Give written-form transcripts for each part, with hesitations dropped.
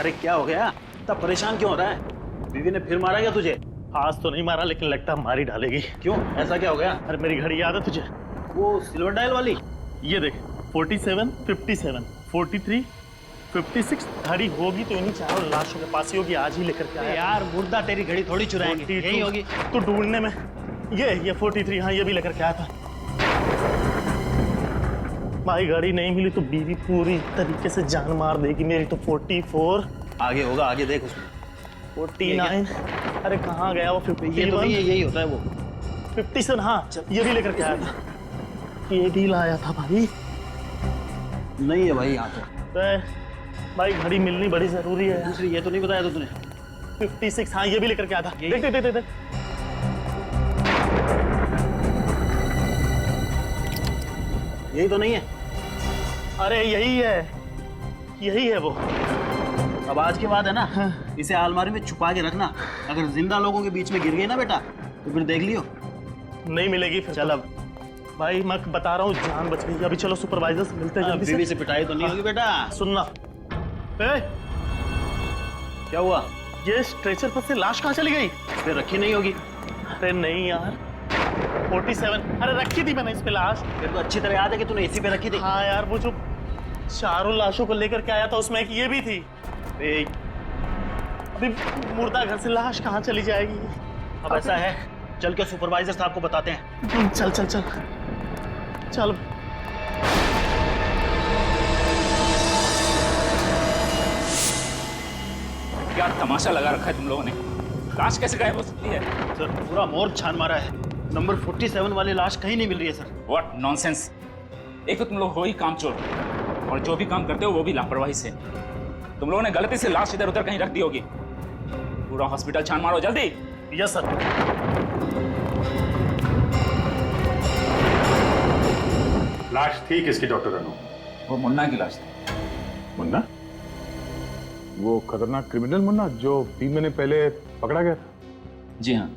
अरे क्या हो गया, इतना परेशान क्यों हो रहा है? बीवी ने फिर मारा क्या तुझे? आज तो नहीं मारा, लेकिन लगता है मारी डालेगी। क्यों, ऐसा क्या हो गया? अरे मेरी घड़ी याद है तुझे? वो सिल्वर डायल वाली? ये देख, 47, 57, 43, 56 घड़ी होगी तो इन्हीं चारों लाशों के पास ही होगी। आज ही लेकर के आया यार मुर्दा तेरी घड़ी थोड़ी चुराएंगे, यही होगी। तो ढूंढने में ये 43, हाँ ये भी लेकर के आया था। भाई घड़ी नहीं मिली तो बीवी पूरी तरीके से जान मार देगी मेरी। तो 44, आगे होगा, आगे देख उसमें। 49, अरे कहाँ गया वो 51? ये तो नहीं है, यही होता है वो। 57, हाँ ये भी लेकर के आया था। ये भी लाया था भाई। नहीं है भाई यहाँ तो भाई घड़ी मिलनी बड़ी जरूरी है। दूसरी ये तो नहीं बताया तो तूने? 56, हाँ ये भी लेकर के आया था। देख देख देख देख। यही तो नहीं है? अरे यही है वो। अब आज के बाद है ना, इसे अलमारी में छुपा के रखना। अगर जिंदा लोगों के बीच में गिर गई ना बेटा, तो फिर देख लियो। नहीं मिलेगी फिर। चल अब भाई मैं बता रहा हूँ, जान बच गई। अभी चलो सुपरवाइजर से मिलते हैं जल्दी बीवी से पिटाई तो नहीं होगी बेटा? सुनना, ए, क्या हुआ? ये स्ट्रेचर पर से लाश कहाँ चली गई? फिर रखी नहीं होगी। अरे नहीं यार, 47, अरे रखी थी मैंने इस पे लाश। फिर तो अच्छी तरह याद है कि तूने इसी पे रखी थी। हाँ यार, वो जो चारों लाशों को लेकर के आया था उसमें एक ये भी थी। अभी मुर्दा घर से लाश कहाँ चली जाएगी? अब ऐसा है, चल के सुपरवाइजर साहब को बताते हैं। चल चल चल चल। क्या तमाशा लगा रखा है तुम लोगों ने? लाश कैसे गायब हो सकती है? सर पूरा मोर्ग छान मारा है, नंबर 47 वाली लाश कहीं नहीं मिल रही है सर। What nonsense! एक तो तुम लोग हो ही कामचोर, और जो भी काम करते हो वो भी लापरवाही से। तुम लोगों ने गलती से लाश इधर उधर कहीं रख दी होगी। पूरा हॉस्पिटल छान मारो जल्दी। Yes sir. लाश थी किसकी डॉक्टर अनु? वो मुन्ना की लाश थी। मुन्ना? वो खतरनाक क्रिमिनल मुन्ना जो 3 महीने पहले पकड़ा गया था? जी हाँ,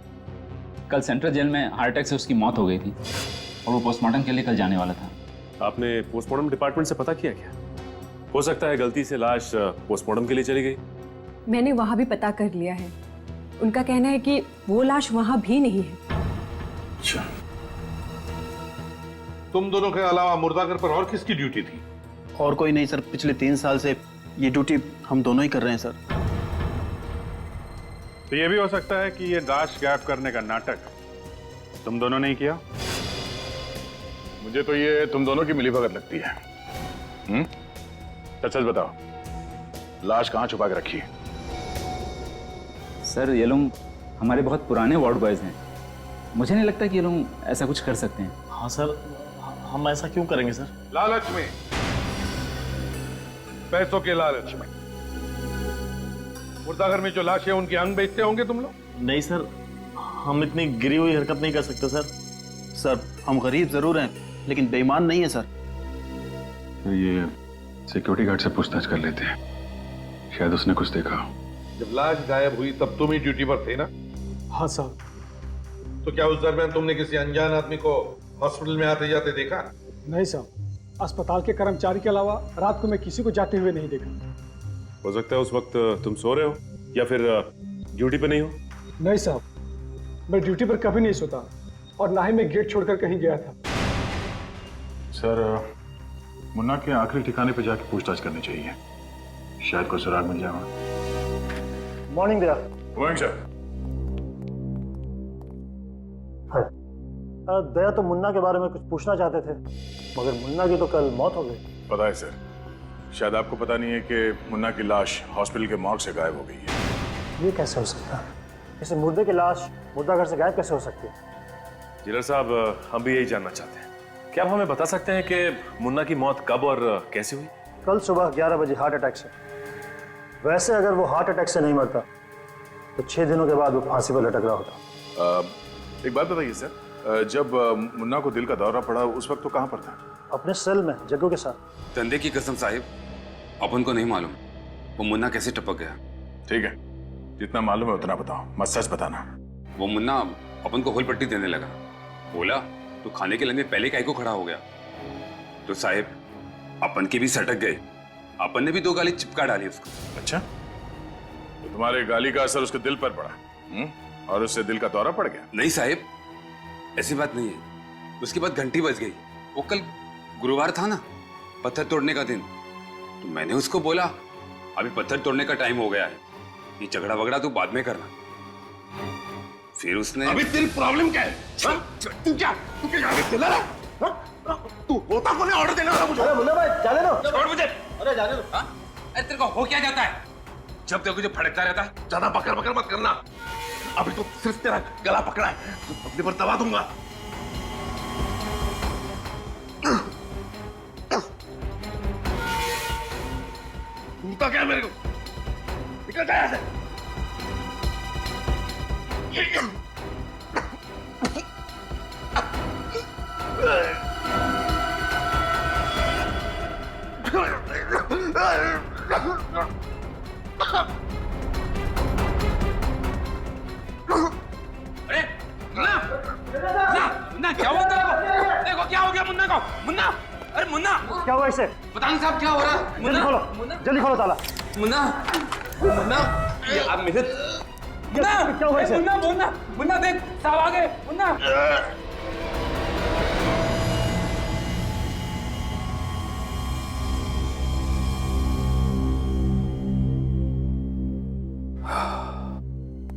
कल सेंट्रल जेल में हार्ट अटैक से उसकी मौत हो गई थी और वो पोस्टमार्टम के लिए कल जाने वाला था। आपने पोस्टमार्टम डिपार्टमेंट से पता किया क्या? हो सकता है गलती से लाश पोस्टमार्टम के लिए चली गई। मैंने वहां भी पता कर लिया है। उनका कहना है कि वो लाश वहां भी नहीं है। अच्छा, तुम दोनों के अलावा मुर्दाघर पर और किसकी ड्यूटी थी? और कोई नहीं सर, पिछले 3 साल से ये ड्यूटी हम दोनों ही कर रहे हैं सर। तो ये भी हो सकता है कि ये लाश गायब करने का नाटक तुम दोनों ने ही किया। मुझे तो ये तुम दोनों की मिलीभगत लगती है। सच बताओ, लाश कहाँ छुपा के रखी है? सर ये लोग हमारे बहुत पुराने वार्ड बॉयज हैं। मुझे नहीं लगता कि ये लोग ऐसा कुछ कर सकते हैं। हाँ सर, हम ऐसा क्यों करेंगे सर? लालच में, पैसों के लालच में। मुर्दाघर में जो लाश है उनके अंग बेचते होंगे तुम लोग? नहीं सर, हम इतनी गिरी हुई हरकत नहीं कर सकते सर। सर हम गरीब जरूर हैं, लेकिन बेईमान नहीं है सर। तो ये सिक्योरिटी गार्ड से पूछताछ कर लेते हैं, शायद उसने कुछ देखा। जब लाश गायब हुई तब तुम ही ड्यूटी पर थे ना? हाँ सर। तो क्या उस दरमियान तुमने किसी अनजान आदमी को हॉस्पिटल में आते जाते देखा? नहीं साहब, अस्पताल के कर्मचारी के अलावा रात को मैं किसी को जाते हुए नहीं देखा। हो सकता है उस वक्त तुम सो रहे हो या फिर ड्यूटी पे नहीं हो। नहीं साहब, मैं ड्यूटी पर कभी नहीं सोता और ना ही मैं गेट छोड़कर कहीं गया था। सर, मुन्ना के आखिरी ठिकाने पे जाके पूछताछ करनी चाहिए, शायद कोई सुराग मिल जाएगा। Morning Daya. Morning sir. Daya तो मुन्ना के बारे में कुछ पूछना चाहते थे, मगर मुन्ना की तो कल मौत हो गई। पता है सर, शायद आपको पता नहीं है कि मुन्ना की लाश हॉस्पिटल के मॉर्ग से गायब हो गई है। ये कैसे हो सकता है? इसे मुर्दे की लाश मुर्दा घर से गायब कैसे हो सकती है? जिलर साहब, हम भी यही जानना चाहते हैं। क्या आप हमें बता सकते हैं कि मुन्ना की मौत कब और कैसे हुई? कल सुबह 11 बजे हार्ट अटैक से। वैसे अगर वो हार्ट अटैक से नहीं मरता तो 6 दिनों के बाद वो फांसी पर लटक रहा होता। एक बात बताइए सर, जब मुन्ना को दिल का दौरा पड़ा उस वक्त तो कहाँ पर था? अपने सेल में जग्गू के साथ। धंधे की कसम साहिब, अपन को नहीं मालूम वो मुन्ना कैसे टपक गया। ठीक है, जितना मालूम है उतना बताओ, मत सच बताना। वो मुन्ना अपन को होल पट्टी देने लगा। बोला तो खाने के लंदे पहले काहे को खड़ा हो गया। तो साहिब अपन के भी सटक गए, अपन ने भी 2 गाली चिपका डाली उसको। अच्छा, तो तुम्हारे गाली का असर उसके दिल पर पड़ा, और उससे दिल का दौरा पड़ गया? नहीं साहिब, ऐसी बात नहीं है। उसके बाद घंटी बज गई। वो कल गुरुवार था ना, पत्थर तोड़ने का दिन, तो मैंने उसको बोला अभी पत्थर तोड़ने का टाइम हो गया है, ये झगड़ा वगड़ा तू बाद में करना। फिर उसने अभी तेरी प्रॉब्लम क्या है? तू क्या चिल्ला रहा है? तू होता कौन है ऑर्डर देने वाला मुझे? अरे मुन्ना भाई जाने दो। छोड़ मुझे। अरे जाने दो। हाँ? अरे तेरे को हो क्या जाता है? जब देखो जो फड़कता रहता है। ज्यादा बकर बकर मत करना। अभी तो सिर्फ तेरा गला पकड़ा है, तो अपने पर दबा दूंगा। तूता क्या है मेरे को? निकल जा यहाँ से। अरे मुन्ना, मुन्ना क्या हुआ तेरे को? देखो क्या हो गया मुन्ना को? मुन्ना, अरे मुन्ना, क्या हुआ इसे? पता साहब क्या हो रहा है? जल्दी खोलो, जल्दी खोलो ताला। मुन्ना, मुन्ना, ये आप मेरे मुन्ना, क्या हुआ इसे? मुन्ना, मुन्ना, मुन्ना देख साहब आ गए। मुन्ना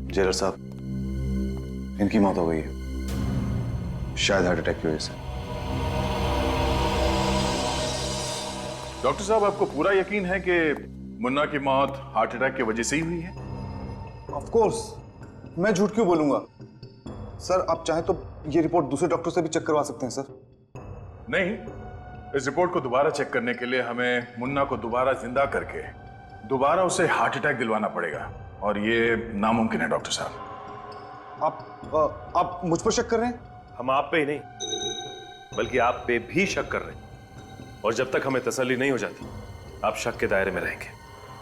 जेलर साहब, इनकी मौत हो गई है, शायद हार्ट अटैक की वजह से। डॉक्टर साहब, आपको पूरा यकीन है कि मुन्ना की मौत हार्ट अटैक की वजह से ही हुई है? ऑफ कोर्स, मैं झूठ क्यों बोलूंगा सर? आप चाहें तो ये रिपोर्ट दूसरे डॉक्टर से भी चेक करवा सकते हैं सर। नहीं, इस रिपोर्ट को दोबारा चेक करने के लिए हमें मुन्ना को दोबारा जिंदा करके दोबारा उसे हार्ट अटैक दिलवाना पड़ेगा, और ये नामुमकिन है डॉक्टर साहब। आप मुझ पर शक कर रहे हैं? हम आप पे ही नहीं, बल्कि आप पे भी शक कर रहे हैं, और जब तक हमें तसल्ली नहीं हो जाती, आप शक के दायरे में रहेंगे।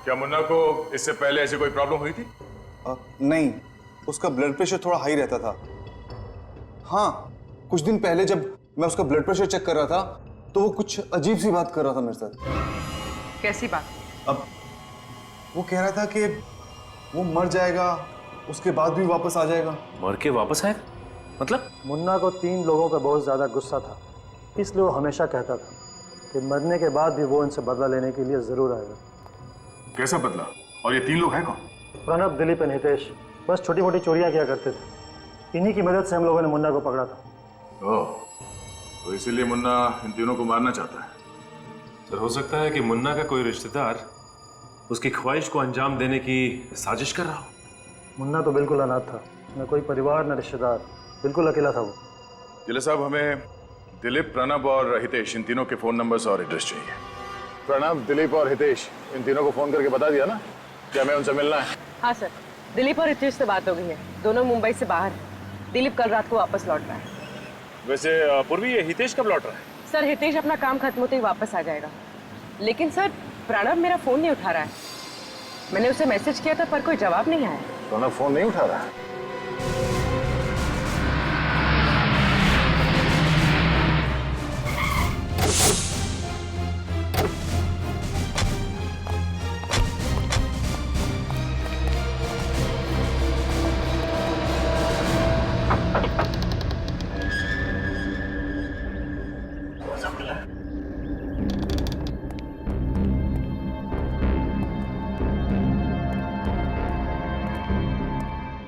क्या मुन्ना को इससे पहले ऐसी कोई प्रॉब्लम हुई थी? नहीं, उसका ब्लड प्रेशर थोड़ा हाई रहता था। हाँ, कुछ दिन पहले जब मैं उसका ब्लड प्रेशर चेक कर रहा था तो वो कुछ अजीब सी बात कर रहा था मेरे साथ। कैसी बात? अब वो कह रहा था कि वो मर जाएगा, उसके बाद भी वापस आ जाएगा। मर के वापस आएगा? मतलब? मुन्ना को 3 लोगों का बहुत ज्यादा गुस्सा था, इसलिए वो हमेशा कहता था कि मरने के बाद भी वो इनसे बदला लेने के लिए जरूर आएगा। कैसा बदला? और ये 3 लोग हैं कौन? प्रणब, दिलीप और हितेश बस छोटी मोटी चोरियां किया करते थे। इन्हीं की मदद से हम लोगों ने मुन्ना को पकड़ा था। ओह, तो इसीलिए मुन्ना इन तीनों को मारना चाहता है। सर, हो सकता है कि मुन्ना का कोई रिश्तेदार उसकी ख्वाहिश को अंजाम देने की साजिश कर रहा हो। मुन्ना तो बिल्कुल अनाथ था, न कोई परिवार न रिश्तेदार, बिल्कुल अकेला था वो। जिले साहब, हमें दिलीप, प्रणब और हितेश, इन तीनों के फोन नंबर्स और एड्रेस चाहिए। प्रणब, दिलीप और हितेश, इन तीनों को फोन करके बता दिया ना कि हमें उनसे मिलना है? हाँ सर, दिलीप और हितेश से बात हो गई है, दोनों मुंबई से बाहर हैं। दिलीप कल रात को वापस लौट रहा है। वैसे पूर्वी, ये हितेश कब लौट रहा है? सर, हितेश अपना काम खत्म होते ही वापस आ जाएगा, लेकिन सर प्रणब मेरा फोन नहीं उठा रहा है। मैंने उसे मैसेज किया था पर कोई जवाब नहीं आया। प्रणब फोन नहीं उठा रहा है?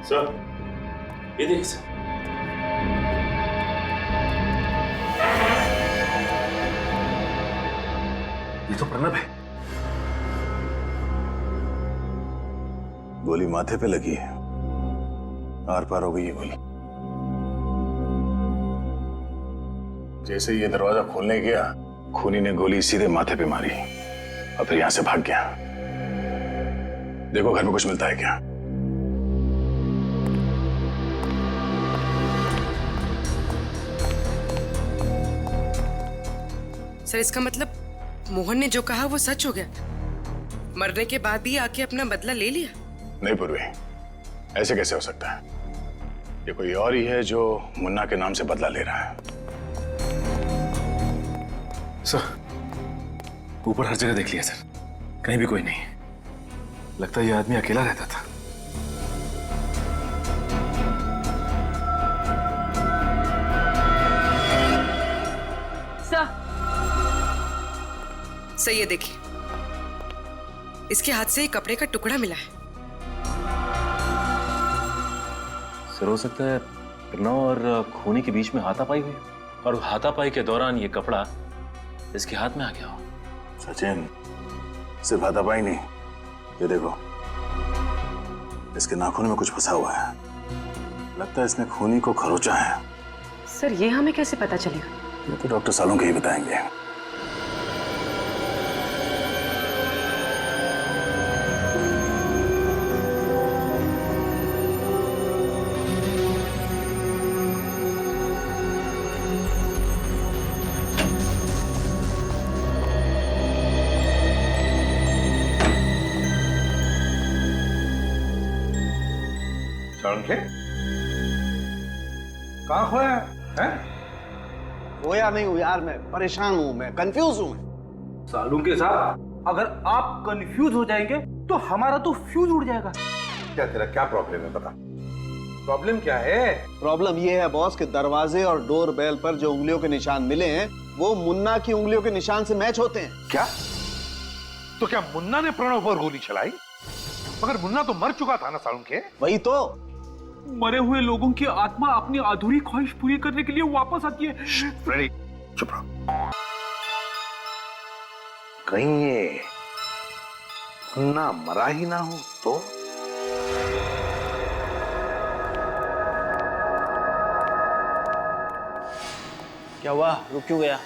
सर, ये देखिए सर। ये तो प्रणब है। गोली माथे पे लगी है, आर पार हो गई है गोली। जैसे ये दरवाजा खोलने गया, खूनी ने गोली सीधे माथे पे मारी और फिर यहां से भाग गया। देखो घर में कुछ मिलता है क्या? सर, इसका मतलब मोहन ने जो कहा वो सच हो गया? मरने के बाद भी आके अपना बदला ले लिया? नहीं पूर्वी, ऐसे कैसे हो सकता है? ये कोई और ही है जो मुन्ना के नाम से बदला ले रहा है। सर, ऊपर हर जगह देख लिया सर, कहीं भी कोई नहीं है। लगता है ये आदमी अकेला रहता था। सर ये देखिए, इसके हाथ से एक कपड़े का टुकड़ा मिला है। सर हो सकता है प्रणव और खूनी के बीच में हाथापाई हुई और हाथापाई के दौरान ये कपड़ा इसके हाथ में आ गया हो। सचिन, सिर्फ हाथापाई नहीं, ये देखो इसके नाखून में कुछ फंसा हुआ है। लगता है इसने खूनी को खरोचा है। सर ये हमें कैसे पता चलेगा? ये तो डॉक्टर सालुंखे ही बताएंगे। सालुंखे, कहाँ खोया है? खोया नहीं हूँ यार, मैं परेशान हूँ, मैं कंफ्यूज हूँ। सालुंखे साहब, अगर आप कंफ्यूज हो जाएंगे तो हमारा तो फ्यूज उड़ जाएगा। क्या तेरा क्या प्रॉब्लम है, बता। प्रॉब्लम क्या है? प्रॉब्लम ये है बॉस कि दरवाजे और डोर बेल पर जो उंगलियों के निशान मिले हैं वो मुन्ना की उंगलियों के निशान से मैच होते हैं। क्या? तो क्या मुन्ना ने प्रणव पर गोली चलाई? मगर मुन्ना तो मर चुका था ना सालुंखे। वही तो, मरे हुए लोगों की आत्मा अपनी अधूरी ख्वाहिश पूरी करने के लिए वापस आती है। फ्रेडी, चुप रहो। कहीं ये मुन्ना मरा ही ना हो तो? क्या हुआ, रुक क्यों गया?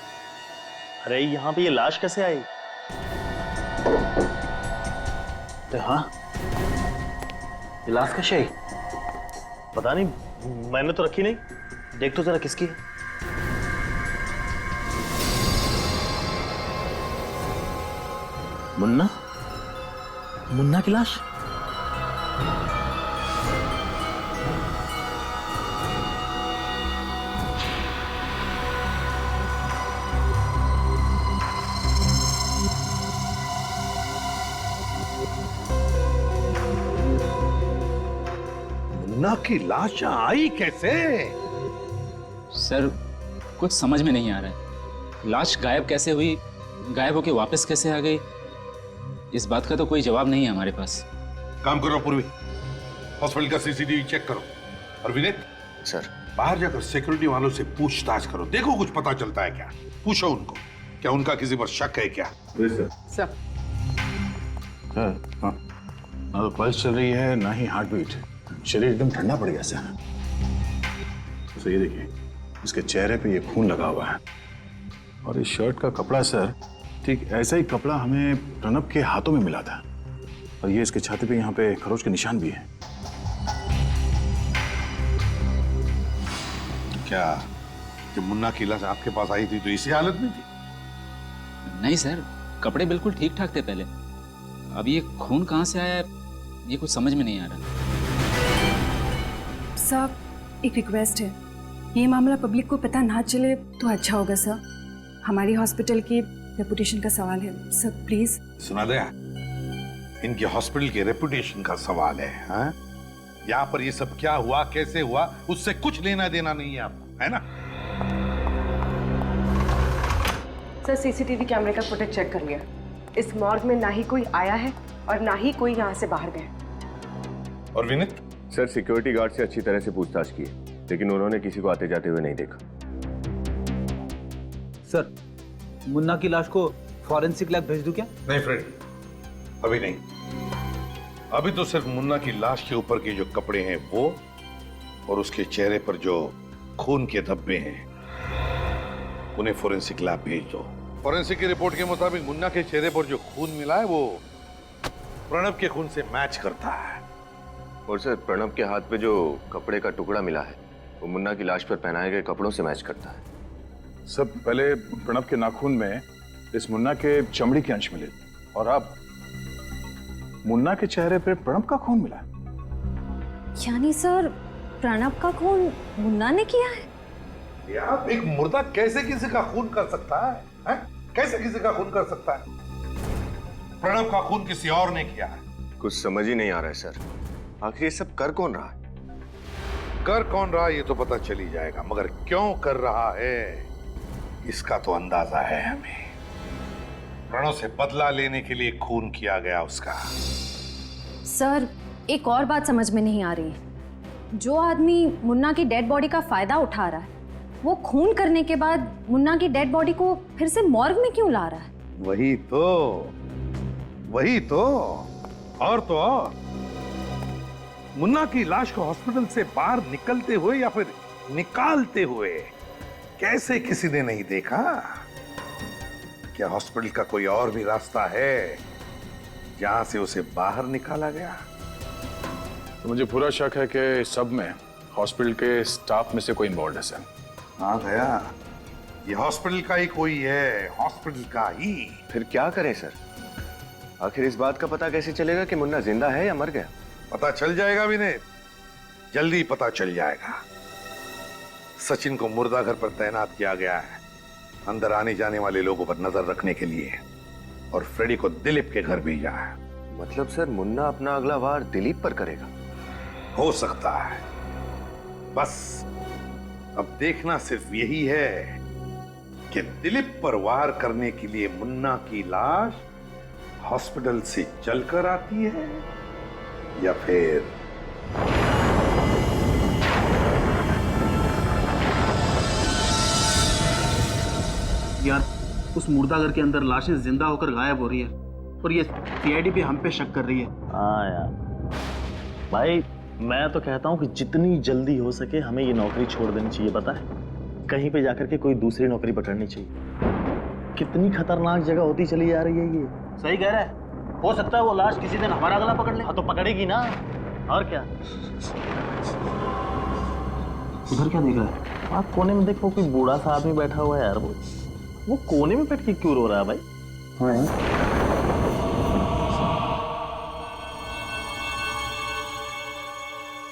अरे यहाँ पे ये लाश कैसे आई? हाँ, ये लाश कैसे आई? पता नहीं, मैंने तो रखी नहीं। देख तो जरा किसकी है। मुन्ना, मुन्ना की लाश। मुन्ना की लाश यहाँ आई कैसे? सर कुछ समझ में नहीं आ रहा है। लाश गायब कैसे हुई, गायब होके वापस कैसे आ गई, इस बात का तो कोई जवाब नहीं है हमारे पास। काम करो पूर्वी, हॉस्पिटल का सीसीटीवी चेक करो। और विनीत सर, बाहर जाकर सिक्योरिटी वालों से पूछताछ करो, देखो कुछ पता चलता है क्या। पूछो उनको, क्या उनका किसी पर शक है क्या? सर हाँ, ना तो पल्स चल रही है ना ही हार्ट बीट। शरीर एकदम ठंडा पड़ गया सर। तो ये देखिए, इसके चेहरे पे ये खून लगा हुआ है और इस शर्ट का कपड़ा सर, ठीक ऐसा ही कपड़ा हमें प्रणव के हाथों में मिला था। और ये इसके छाती पे यहाँ पे खरोच के निशान भी है। क्या जब मुन्ना की लाश आपके पास आई थी तो इसी हालत में थी? नहीं सर, कपड़े बिल्कुल ठीक ठाक थे पहले। अब ये खून कहाँ से आया है, ये कुछ समझ में नहीं आ रहा। सर, एक रिक्वेस्ट है, ये मामला पब्लिक को पता ना चले तो अच्छा होगा सर। हमारी हॉस्पिटल की रेपुटेशन का सवाल है सर, प्लीज। सुना दया, इनके हॉस्पिटल के रेपुटेशन का सवाल है। हाँ? यहाँ पर ये सब क्या हुआ, कैसे हुआ, उससे कुछ लेना देना नहीं है आपको, है ना? सर सीसीटीवी कैमरे का फुटेज चेक कर लिया। इस मॉर्ग में ना ही कोई आया है और ना ही कोई यहाँ से बाहर गया। और विनीत? सर सिक्योरिटी गार्ड से अच्छी तरह से पूछताछ की, लेकिन उन्होंने किसी को आते जाते हुए नहीं देखा। सर, मुन्ना की लाश को फॉरेंसिक लैब भेज दूं क्या? नहीं फ्रेंड, अभी नहीं। अभी तो सिर्फ मुन्ना की लाश के ऊपर के जो कपड़े हैं वो, और उसके चेहरे पर जो खून के धब्बे हैं, उन्हें फॉरेंसिक लैब भेज दो। फॉरेंसिक की रिपोर्ट के मुताबिक मुन्ना के चेहरे पर जो खून मिला है वो प्रणव के खून से मैच करता है। और सर, प्रणव के हाथ पे जो कपड़े का टुकड़ा मिला है वो मुन्ना की लाश पर पहनाए गए कपड़ों से मैच करता है। सब पहले प्रणव के नाखून में इस मुन्ना के चमड़ी के अंश मिले और अब मुन्ना के चेहरे पे प्रणव का खून मिला। यानी सर, प्रणव का खून मुन्ना ने किया है? यार, एक मुर्दा कैसे किसी का खून कर सकता है, हैं? कैसे किसी का खून कर सकता है? प्रणव का खून किसी और ने किया है। कुछ समझ ही नहीं आ रहा है सर, आखिर ये सब कर कौन रहा है? कर कौन रहा ये तो पता चल ही जाएगा, मगर क्यों कर रहा है इसका तो अंदाजा है हमें। प्रणव से बदला लेने के लिए खून किया गया उसका। सर, एक और बात समझ में नहीं आ रही है। जो आदमी मुन्ना की डेड बॉडी का फायदा उठा रहा है, वो खून करने के बाद मुन्ना की डेड बॉडी को फिर से मॉर्ग में क्यों ला रहा है? वही तो और तो और मुन्ना की लाश को हॉस्पिटल से बाहर निकलते हुए या फिर निकालते हुए कैसे किसी ने नहीं देखा? क्या हॉस्पिटल का कोई और भी रास्ता है जहां से उसे बाहर निकाला गया? तो मुझे पूरा शक है कि इस सब में हॉस्पिटल के स्टाफ में से कोई इन्वॉल्व है सर। हाँ गया, ये हॉस्पिटल का ही कोई है, हॉस्पिटल का ही। फिर क्या करें सर? आखिर इस बात का पता कैसे चलेगा कि मुन्ना जिंदा है या मर गया? पता चल जाएगा विनीत, जल्दी पता चल जाएगा। सचिन को मुर्दा घर पर तैनात किया गया है, अंदर आने जाने वाले लोगों पर नजर रखने के लिए, और फ्रेडी को दिलीप के घर भेजा है। मतलब सर मुन्ना अपना अगला वार दिलीप पर करेगा? हो सकता है, बस अब देखना सिर्फ यही है कि दिलीप पर वार करने के लिए मुन्ना की लाश हॉस्पिटल से जलकर आती है या फिर यार उस मुर्दाघर के अंदर लाशें जिंदा होकर गायब हो रही है और ये सीआईडी भी हम पे शक कर रही है। हाँ यार भाई, मैं तो कहता हूँ कि जितनी जल्दी हो सके हमें ये नौकरी छोड़ देनी चाहिए। पता है, कहीं पे जाकर के कोई दूसरी नौकरी पकड़नी चाहिए। कितनी खतरनाक जगह होती चली जा रही है ये। सही कह रहा है, हो सकता है वो लाश किसी दिन हमारा गला पकड़ ले। हाँ तो पकड़ेगी ना, और क्या। उधर क्या देख रहा है? आप कोने में देखो, कोई बूढ़ा सा आदमी बैठा हुआ है यार। वो कोने में बैठ के क्यों रो रहा है भाई? हाँ यार।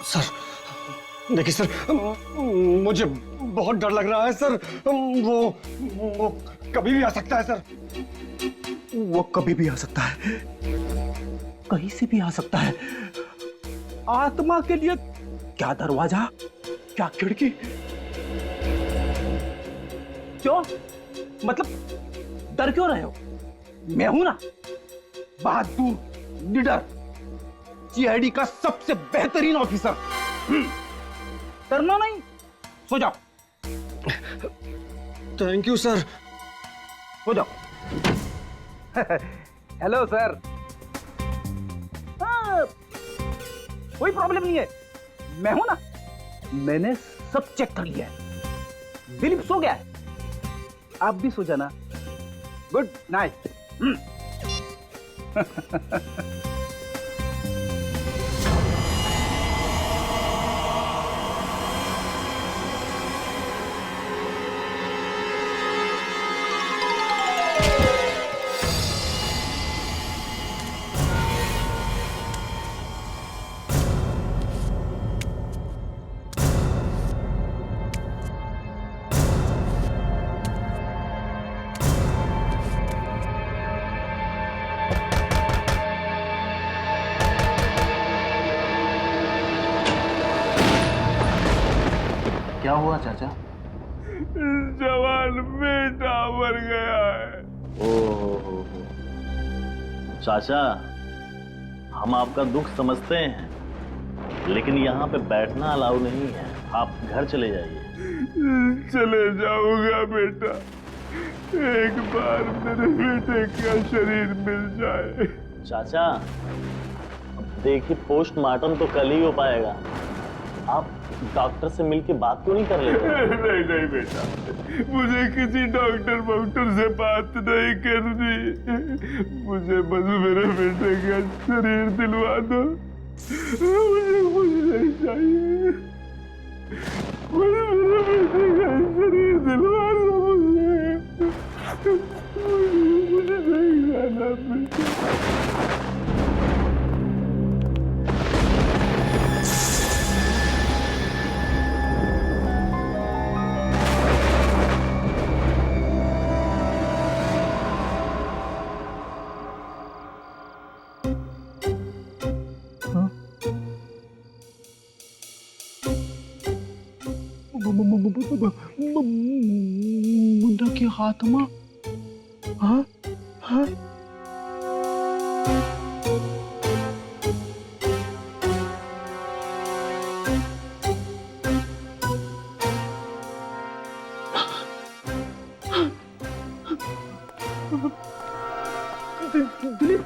सर देखिए सर, मुझे बहुत डर लग रहा है सर। वो कभी भी आ सकता है सर। वो कभी भी आ सकता है, कहीं से भी आ सकता है। आत्मा के लिए क्या दरवाजा, क्या खिड़की? क्यों? मतलब डर क्यों रहे हो? मैं हूं ना, बहादुर, निडर, सीआईडी का सबसे बेहतरीन ऑफिसर। डरना नहीं, सो जाओ। Thank you sir. सो जाओ। Hello sir. हाँ, कोई प्रॉब्लम नहीं है, मैं हूं ना। मैंने सब चेक कर लिया है। दिलीप सो गया है, आप भी सो जाना। Good night. क्या हुआ चाचा? जवान बेटा मर गया है। ओहो, चाचा हम आपका दुख समझते हैं, लेकिन यहाँ पे बैठना अलाउ नहीं है। आप घर चले जाइए। चले जाऊंगा बेटा, एक बार मेरे बेटे का शरीर मिल जाए। चाचा अब देखिए, पोस्टमार्टम तो कल ही हो पाएगा। आप डॉक्टर से मिलके बात क्यों नहीं कर लेते? नहीं नहीं बेटा, मुझे किसी डॉक्टर से बात नहीं करनी। मुझे बस मेरे बेटे का शरीर दिलवा दो, मुझे कुछ नहीं चाहिए। मुझे मेरे बेटे का शरीर दिलवा दो, मुझे नहीं जाना बेटा। मुन्ना की आत्मा? हाँ हाँ दिलीप,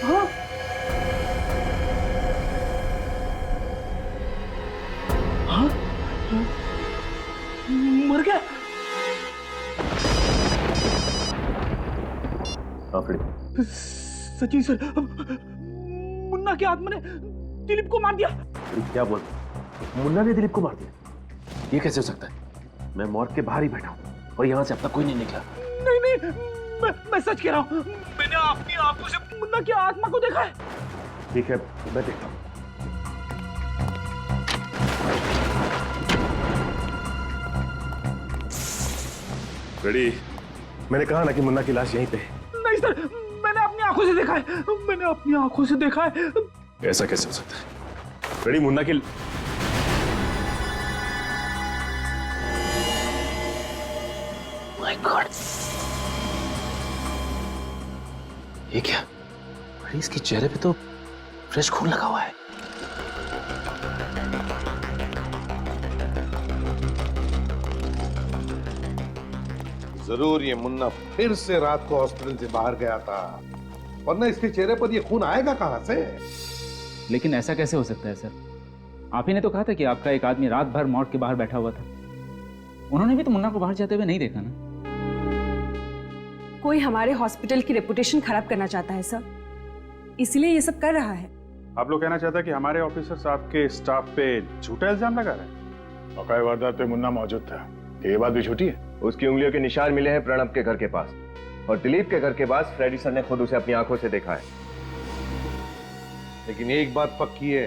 हाँ हाँ मर गया। सचिन सर, मुन्ना की आत्मा ने दिलीप को मार दिया। क्या बोल, मुन्ना ने दिलीप को मार दिया? ये कैसे हो सकता है? मैं मॉर्ग के बाहर ही बैठा हूँ और यहाँ से अब तक कोई नहीं निकला। नहीं नहीं, मैं सच कह रहा हूँ, मैंने अपनी आंखों से मुन्ना की आत्मा को देखा है। ठीक है, मैं देखता हूँ। रेडी? मैंने कहा ना कि मुन्ना की लाश यहीं पे है। नहीं सर, मैंने अपनी आंखों से देखा है, मैंने अपनी आंखों से देखा है। ऐसा कैसे हो सकता है? रेडी, मुन्ना की माय गॉड, ये क्या? अरे इसके चेहरे पे तो फ्रेश खून लगा हुआ है। जरूर ये मुन्ना फिर से रात को हॉस्पिटल से बाहर गया था, वरना इसके चेहरे पर ये खून आएगा कहां से? लेकिन ऐसा कैसे हो सकता है सर? आप ही ने तो कहा था कि आपका एक आदमी रात भर मॉर्ग के बाहर बैठा हुआ था। उन्होंने भी तो मुन्ना को बाहर जाते हुए नहीं देखा ना। कोई हमारे हॉस्पिटल की रेपुटेशन खराब करना चाहता है सर, इसलिए ये सब कर रहा है। आप लोग कहना चाहता है कि हमारे ऑफिसर्स आपके स्टाफ पे झूठा इल्जाम लगा रहे हैं? औकाई वारदात पे मुन्ना मौजूद था, ये बात भी झूठी है? उसकी उंगलियों के निशान मिले हैं प्रणब के घर के पास, और दिलीप के घर के पास फ्रेडी सर ने खुद उसे अपनी आंखों से देखा है। लेकिन एक बात पक्की है,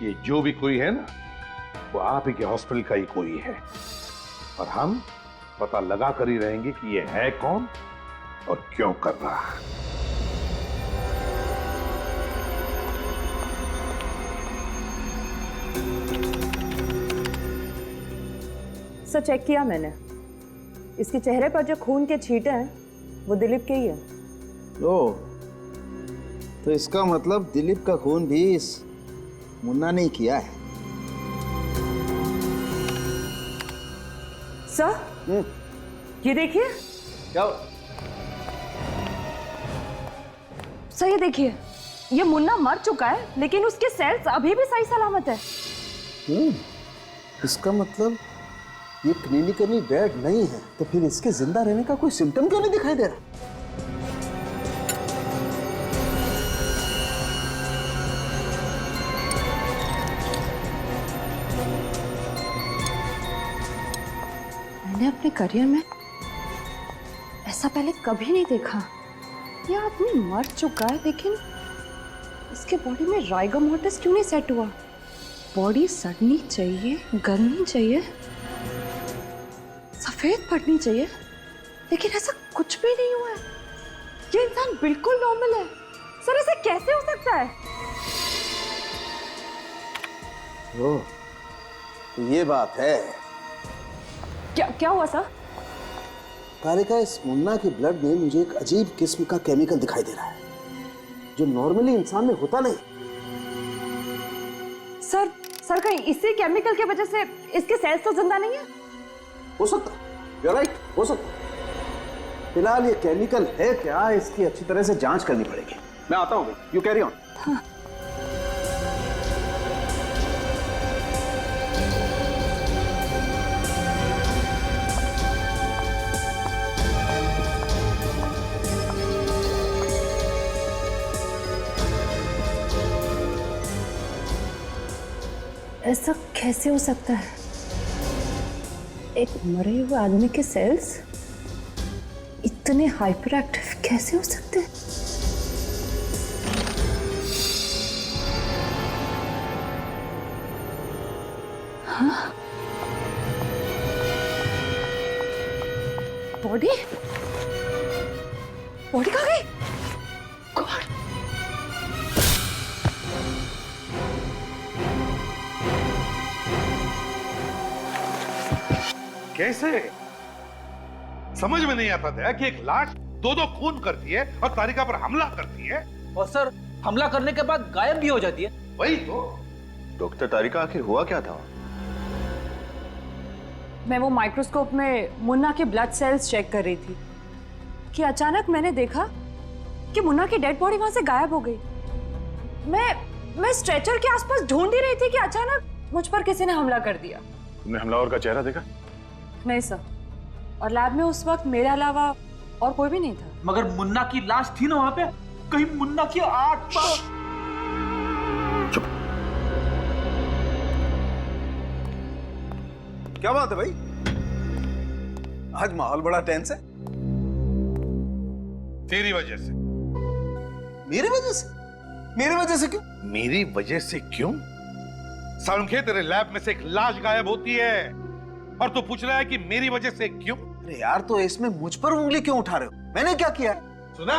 ये जो भी कोई है ना, वो आप ही के हॉस्पिटल का ही कोई है, और हम पता लगा कर ही रहेंगे कि ये है कौन और क्यों कर रहा है। सर चेक किया मैंने, इसके चेहरे पर जो खून के छींटे हैं वो दिलीप के ही है। ओ, तो इसका मतलब दिलीप का खून भी इस मुन्ना ने ही किया है। सर ये देखिए। क्या? सर ये देखिए, ये मुन्ना मर चुका है लेकिन उसके सेल्स अभी भी सही सलामत है। इसका मतलब ये क्लिनिकली डेड नहीं है, तो फिर इसके जिंदा रहने का कोई सिम्टम क्यों नहीं दिखाई दे रहा? मैंने अपने करियर में ऐसा पहले कभी नहीं देखा। ये आदमी मर चुका है लेकिन इसके बॉडी में राइगो मोर्टिस क्यों नहीं सेट हुआ? बॉडी सड़नी चाहिए, गलनी चाहिए, सफेद पड़नी चाहिए, लेकिन ऐसा कुछ भी नहीं हुआ है। ये इंसान बिल्कुल नॉर्मल है। सर ऐसा कैसे हो सकता है? ओह, तो ये बात है। क्या हुआ सर? कालिका, इस मुन्ना के ब्लड में मुझे एक अजीब किस्म का केमिकल दिखाई दे रहा है जो नॉर्मली इंसान में होता नहीं। सर कहीं इसी केमिकल की वजह से इसके सेल्स तो जिंदा नहीं है? हो सकता, you're right, हो सकता। फिलहाल ये केमिकल है क्या, इसकी अच्छी तरह से जांच करनी पड़ेगी। मैं आता हूँ, यू कैरी ऑन। हाँ। ऐसा कैसे हो सकता है? एक मरे हुए आदमी के सेल्स इतने हाइपर एक्टिव कैसे हो सकते हैं? हाँ? बॉडी कहाँ गई? गॉड! कैसे? समझ में नहीं आता था कि एक लाश दो दो खून करती है और तारिका पर हमला करती है, और सर हमला करने के बाद गायब भी हो जाती है। वही तो। डॉक्टर तारिका, आखिर हुआ क्या था? मैं वो माइक्रोस्कोप में मुन्ना के ब्लड सेल्स चेक कर रही थी कि अचानक मैंने देखा कि मुन्ना की डेड बॉडी वहां से गायब हो गई। मैं स्ट्रेचर के आसपास ढूंढ ही रही थी कि अचानक मुझ पर किसी ने हमला कर दिया। तुमने हमलावर का चेहरा देखा? नहीं सर, और लैब में उस वक्त मेरे अलावा और कोई भी नहीं था। मगर मुन्ना की लाश थी ना वहां पे, कहीं मुन्ना की आत्मा। क्या बात है भाई, आज माहौल बड़ा टेंस है। तेरी वजह से। मेरी वजह से? मेरी वजह से क्यों? मेरी वजह से क्यों? सालुंखे, तेरे लैब में से एक लाश गायब होती है और तू पूछ रहा है कि मेरी वजह से क्यों? अरे यार, तो इसमें मुझ पर उंगली क्यों उठा रहे हो? मैंने क्या किया? सुना?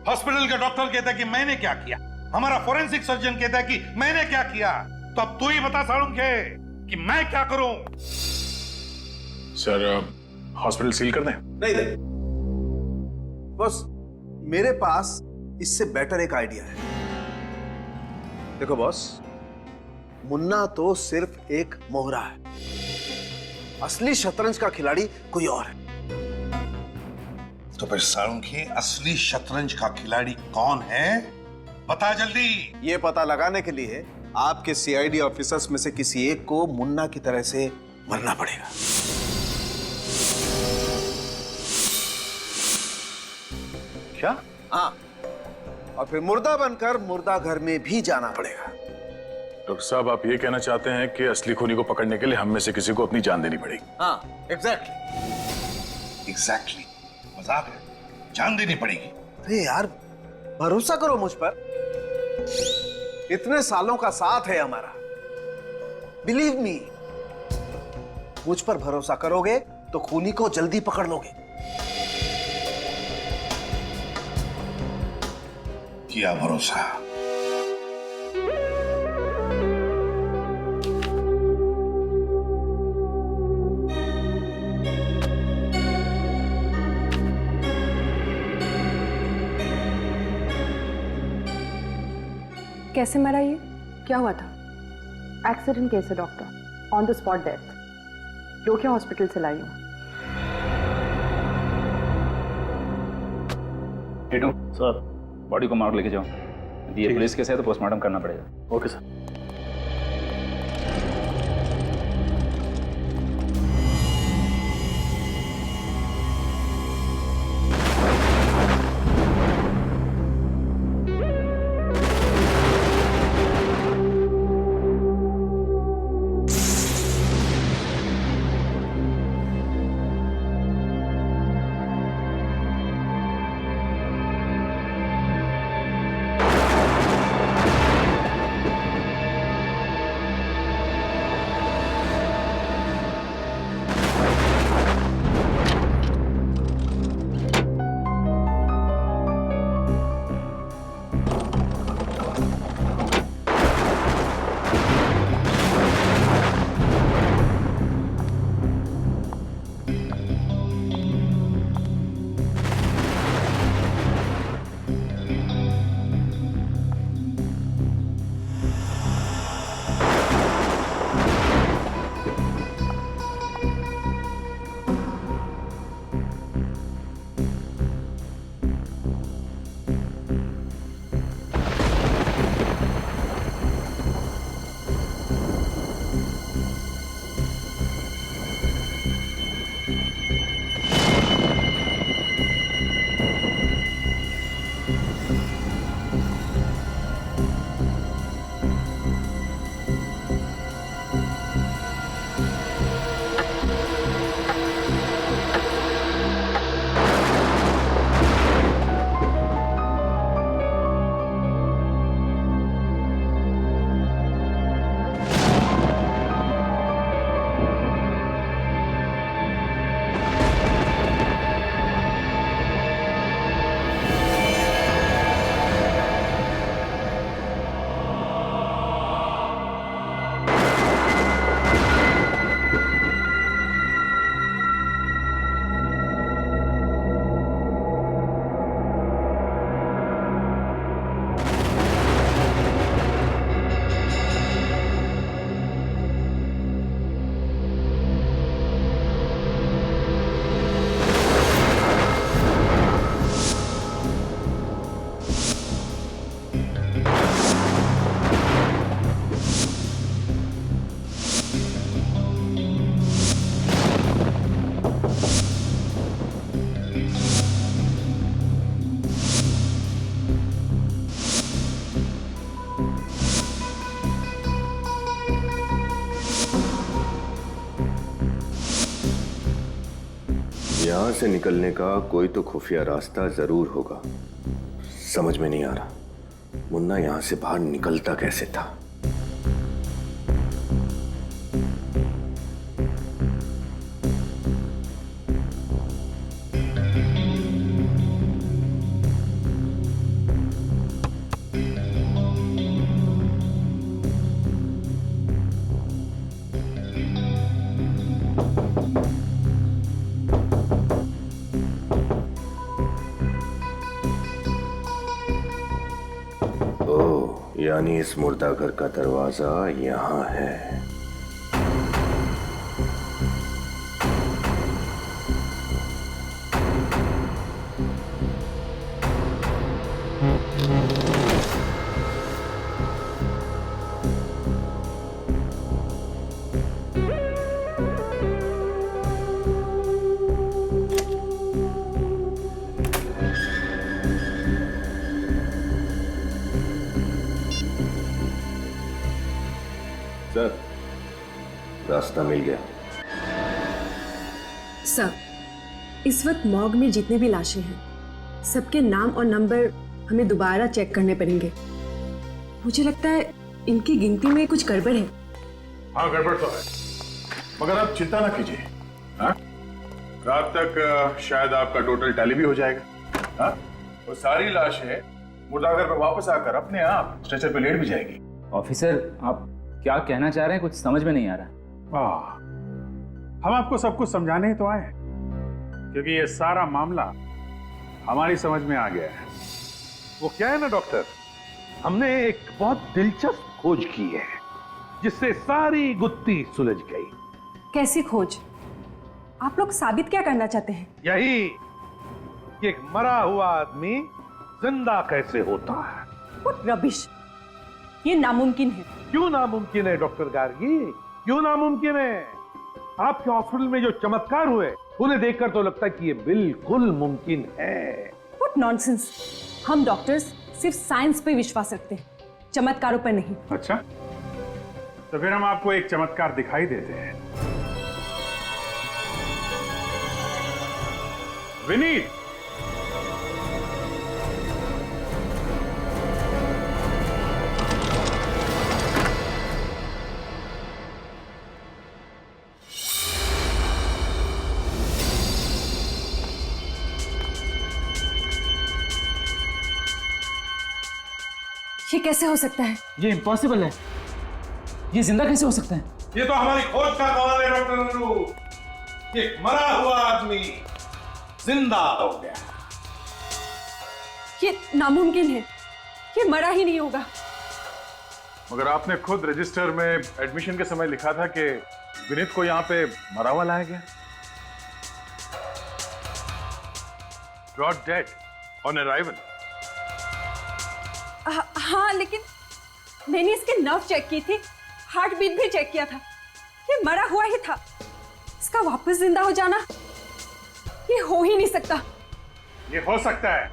हॉस्पिटल का डॉक्टर कहता है कि मैंने क्या किया, हमारा फोरेंसिक सर्जन कहता है कि मैंने क्या किया, तो अब तू ही बता सालुंखे कि मैं क्या करूं? सर, हॉस्पिटल सील कर दें? नहीं नहीं बॉस, मेरे पास इससे बेटर एक आइडिया है। देखो बॉस, मुन्ना तो सिर्फ एक मोहरा है, असली शतरंज का खिलाड़ी कोई और है। तो फिर सालुंखे, असली शतरंज का खिलाड़ी कौन है? बता जल्दी। ये पता लगाने के लिए आपके सीआईडी ऑफिसर्स में से किसी एक को मुन्ना की तरह से मरना पड़ेगा। क्या? हाँ, और फिर मुर्दा बनकर मुर्दा घर में भी जाना पड़ेगा। डॉक्टर साहब, आप ये कहना चाहते हैं कि असली खूनी को पकड़ने के लिए हम में से किसी को अपनी जान देनी पड़ेगी? हाँ, एग्जैक्टली। मजाक है, जान देनी पड़ेगी। अरे यार, भरोसा करो मुझ पर, इतने सालों का साथ है हमारा। बिलीव मी, मुझ पर भरोसा करोगे तो खूनी को जल्दी पकड़ लोगे। किया भरोसा। कैसे मरा ये? क्या हुआ था? एक्सीडेंट केस है doctor, on the spot death. Lohia hospital से लाई हूँ। टीटू सर। बॉडी को मार्ग लेके जाओ। ये पुलिस केस है तो पोस्टमार्टम करना पड़ेगा। Okay sir. से निकलने का कोई तो खुफिया रास्ता जरूर होगा। समझ में नहीं आ रहा मुन्ना यहां से बाहर निकलता कैसे था। यानी इस मुर्दाघर का दरवाजा यहां है। सर, रास्ता मिल गया। सर, इस वक्त मॉर्ग में जितने भी लाशें हैं सबके नाम और नंबर हमें दोबारा चेक करने पड़ेंगे। मुझे लगता है इनकी गिनती में कुछ गड़बड़ है। हाँ, गड़बड़ तो है, मगर आप चिंता ना कीजिए। हाँ, रात तक शायद आपका टोटल टैली भी हो जाएगा। हाँ, वो सारी लाशें मुर्दाघर पर वापस आकर अपने आप स्ट्रेचर पे लेट भी जाएगी। ऑफिसर, आप क्या कहना चाह रहे हैं? कुछ समझ में नहीं आ रहा। हम आपको सब कुछ समझाने ही तो आए हैं, क्योंकि ये सारा मामला हमारी समझ में आ गया है। वो क्या है ना डॉक्टर, हमने एक बहुत दिलचस्प खोज की है जिससे सारी गुत्थी सुलझ गई। कैसी खोज? आप लोग साबित क्या करना चाहते हैं? यही कि एक मरा हुआ आदमी जिंदा कैसे होता है। What rubbish! ये नामुमकिन है। क्यों नामुमकिन है डॉक्टर गार्गी, क्यों नामुमकिन है? आपके हॉस्पिटल में जो चमत्कार हुए उन्हें देखकर तो लगता है कि ये बिल्कुल मुमकिन है। What nonsense! हम डॉक्टर्स सिर्फ साइंस पे विश्वास रखते हैं, चमत्कारों पर नहीं। अच्छा, तो फिर हम आपको एक चमत्कार दिखाई देते हैं। विनीत, ये कैसे हो सकता है? ये इम्पॉसिबल है। ये जिंदा कैसे हो सकता है? ये तो हमारी खोज का कमाल है डॉक्टर नन्नू। एक मरा हुआ आदमी जिंदा हो गया। ये नामुमकिन है, ये मरा ही नहीं होगा। मगर आपने खुद रजिस्टर में एडमिशन के समय लिखा था कि विनीत को यहाँ पे मरा हुआ लाया गया। Brought dead on arrival. हाँ, लेकिन मैंने इसके नर्व चेक की थी, हार्ट बीट भी चेक किया था। ये मरा हुआ ही था। इसका वापस जिंदा हो जाना ये हो ही नहीं सकता। ये हो सकता है,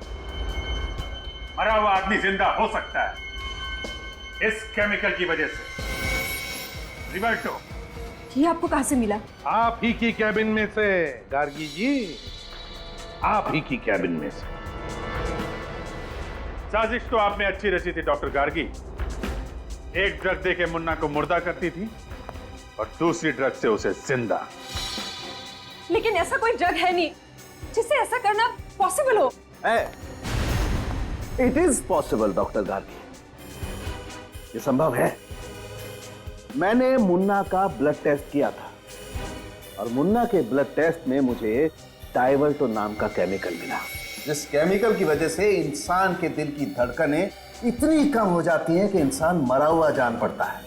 मरा हुआ आदमी जिंदा हो सकता है इस केमिकल की वजह से। रिवर्टो, ये आपको कहां से मिला? आप ही की कैबिन में से गार्गी जी, आप ही की कैबिन में से। साजिश तो आपने अच्छी रची थी डॉक्टर गार्गी। एक ड्रग देके मुन्ना को मुर्दा करती थी और दूसरी ड्रग से उसे जिंदा। लेकिन ऐसा कोई ड्रग है नहीं जिससे ऐसा करना पॉसिबल हो। It is possible doctor Gargi, ये संभव है। मैंने मुन्ना का ब्लड टेस्ट किया था और मुन्ना के ब्लड टेस्ट में मुझे डाइवर्टो नाम का केमिकल मिला, जिस केमिकल की वजह से इंसान के दिल की धड़कनें इतनी कम हो जाती हैं कि इंसान मरा हुआ जान पड़ता है,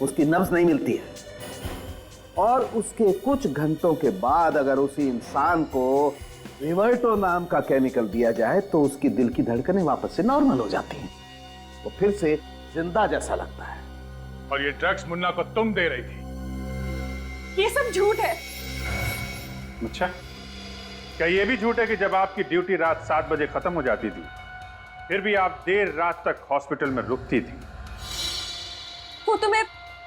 उसकी नब्ज नहीं मिलती है। और उसके कुछ घंटों के बाद अगर उसी इंसान को रिवर्टो नाम का केमिकल दिया जाए तो उसकी दिल की धड़कनें वापस से नॉर्मल हो जाती हैं, वो फिर से जिंदा जैसा लगता है। और ये ड्रग्स मुन्ना को तुम दे रही थी। ये सब झूठ है। अच्छा, क्या ये भी झूठ है कि जब आपकी ड्यूटी रात 7 बजे खत्म हो जाती थी फिर भी आप देर रात तक हॉस्पिटल में रुकती थी? वो तो मैं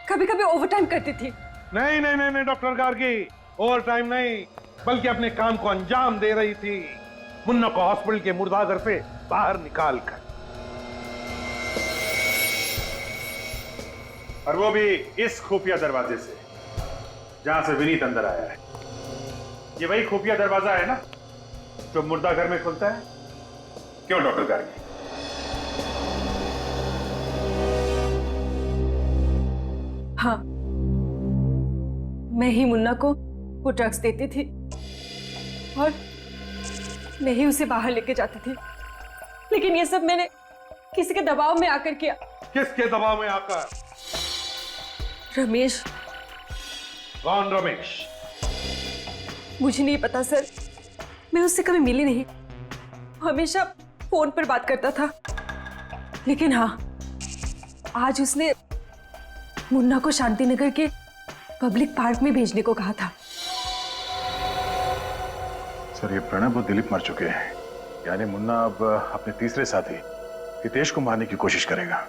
कभी कभी ओवरटाइम करती थी। नहीं नहीं नहीं नहीं डॉक्टर गार्गी, ओवर टाइम नहीं, बल्कि अपने काम को अंजाम दे रही थी, मुन्ना को हॉस्पिटल के मुर्दाघर से बाहर निकाल कर। और वो भी इस खुफिया दरवाजे से जहां से विनीत अंदर आया है। ये वही खुफिया दरवाजा है ना जो मुर्दाघर में खुलता है? क्यों डॉक्टर गार्गी? हाँ, मैं ही मुन्ना को वो ड्रग्स देती थी और मैं ही उसे बाहर लेके जाती थी, लेकिन ये सब मैंने किसी के दबाव में आकर किया। किसके दबाव में आकर? रमेश। कौन रमेश? मुझे नहीं पता सर, मैं उससे कभी मिली नहीं, हमेशा फोन पर बात करता था। लेकिन हाँ, आज उसने मुन्ना को शांतिनगर के पब्लिक पार्क में भेजने को कहा था। सर, ये प्रणब और दिलीप मर चुके हैं, यानी मुन्ना अब अपने तीसरे साथी हितेश को मारने की कोशिश करेगा।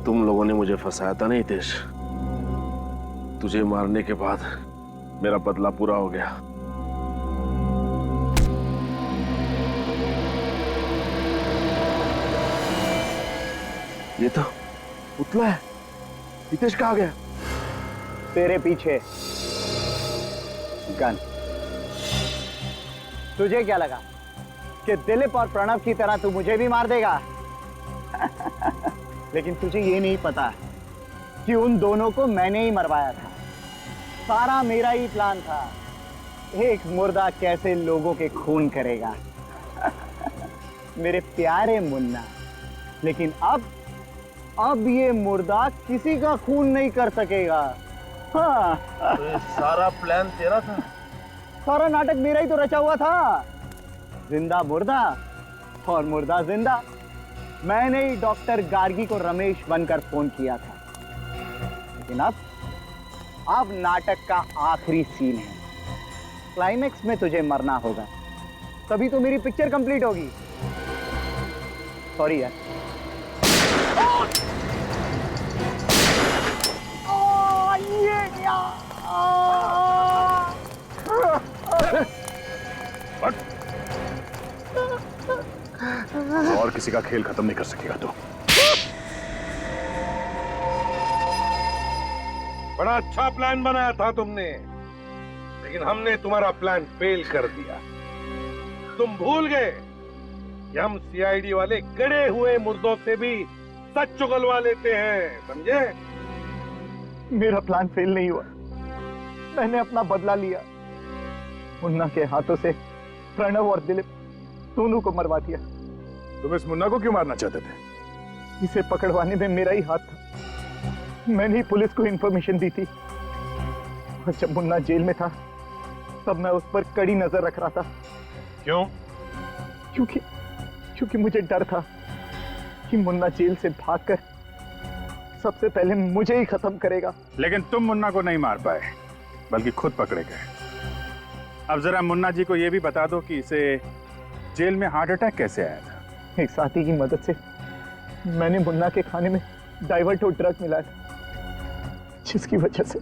तुम लोगों ने मुझे फंसाया था नहीं हितेश? तुझे मारने के बाद मेरा बदला पूरा हो गया। ये तो पुतला है। हितेश कहाँ गया? तेरे पीछे गन। तुझे क्या लगा कि दिलीप और प्रणव की तरह तू मुझे भी मार देगा? लेकिन तुझे ये नहीं पता कि उन दोनों को मैंने ही मरवाया था। सारा मेरा ही प्लान था। एक मुर्दा कैसे लोगों के खून करेगा। मेरे प्यारे मुन्ना, लेकिन अब ये मुर्दा किसी का खून नहीं कर सकेगा। हाँ। तो सारा प्लान तेरा था? सारा नाटक मेरा ही तो रचा हुआ था। जिंदा मुर्दा और मुर्दा जिंदा। मैंने ही डॉक्टर गार्गी को रमेश बनकर फोन किया था। लेकिन अब नाटक का आखिरी सीन है। क्लाइमेक्स में तुझे मरना होगा, तभी तो मेरी पिक्चर कंप्लीट होगी। सॉरी यार। और किसी का खेल खत्म नहीं कर सकेगा तू। बड़ा अच्छा प्लान बनाया था तुमने, लेकिन हमने तुम्हारा प्लान फेल कर दिया। तुम भूल गए कि हम सीआईडी वाले गड़े हुए मुर्दों से भी सच चुगलवा लेते हैं, समझे? मेरा प्लान फेल नहीं हुआ। मैंने अपना बदला लिया। मुन्ना के हाथों से प्रणव और दिलीप दोनों को मरवा दिया। तुम इस मुन्ना को क्यों मारना चाहते थे? इसे पकड़वाने में मेरा ही हाथ था। मैंने ही पुलिस को इंफॉर्मेशन दी थी। और जब मुन्ना जेल में था तब मैं उस पर कड़ी नजर रख रहा था। क्यों? क्योंकि मुझे डर था कि मुन्ना जेल से भागकर सबसे पहले मुझे ही खत्म करेगा। लेकिन तुम मुन्ना को नहीं मार पाए, बल्कि खुद पकड़े गए। अब जरा मुन्ना जी को यह भी बता दो कि इसे जेल में हार्ट अटैक कैसे आया था? एक साथी की मदद से मैंने मुन्ना के खाने में डाइवर्ट और ड्रग मिलाया था, जिसकी वजह से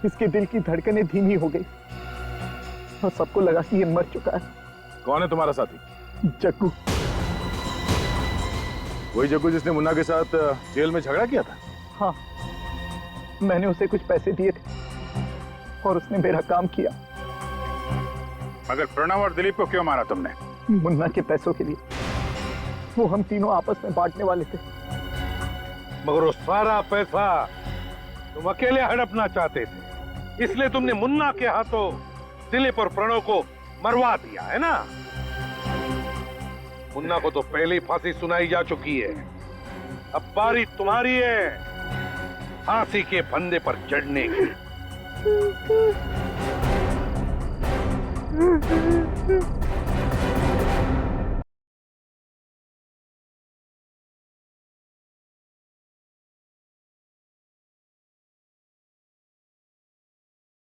इसके दिल की धड़कनें धीमी हो गई और सबको लगा कि ये मर चुका है। कौन है तुम्हारा साथी? जग्गू। वही जग्गू जिसने मुन्ना के साथ जेल में झगड़ा किया था? हाँ, मैंने उसे कुछ पैसे दिए थे और उसने मेरा काम किया। मगर प्रणव और दिलीप को क्यों मारा तुमने? मुन्ना के पैसों के लिए। वो हम तीनों आपस में बांटने वाले थे। मगर वो सारा पैसा तुम अकेले हड़पना चाहते थे, इसलिए तुमने मुन्ना के हाथों दिलीप और प्रणव को मरवा दिया, है ना? मुन्ना को तो पहले ही फांसी सुनाई जा चुकी है। अब बारी तुम्हारी है फांसी के फंदे पर चढ़ने की।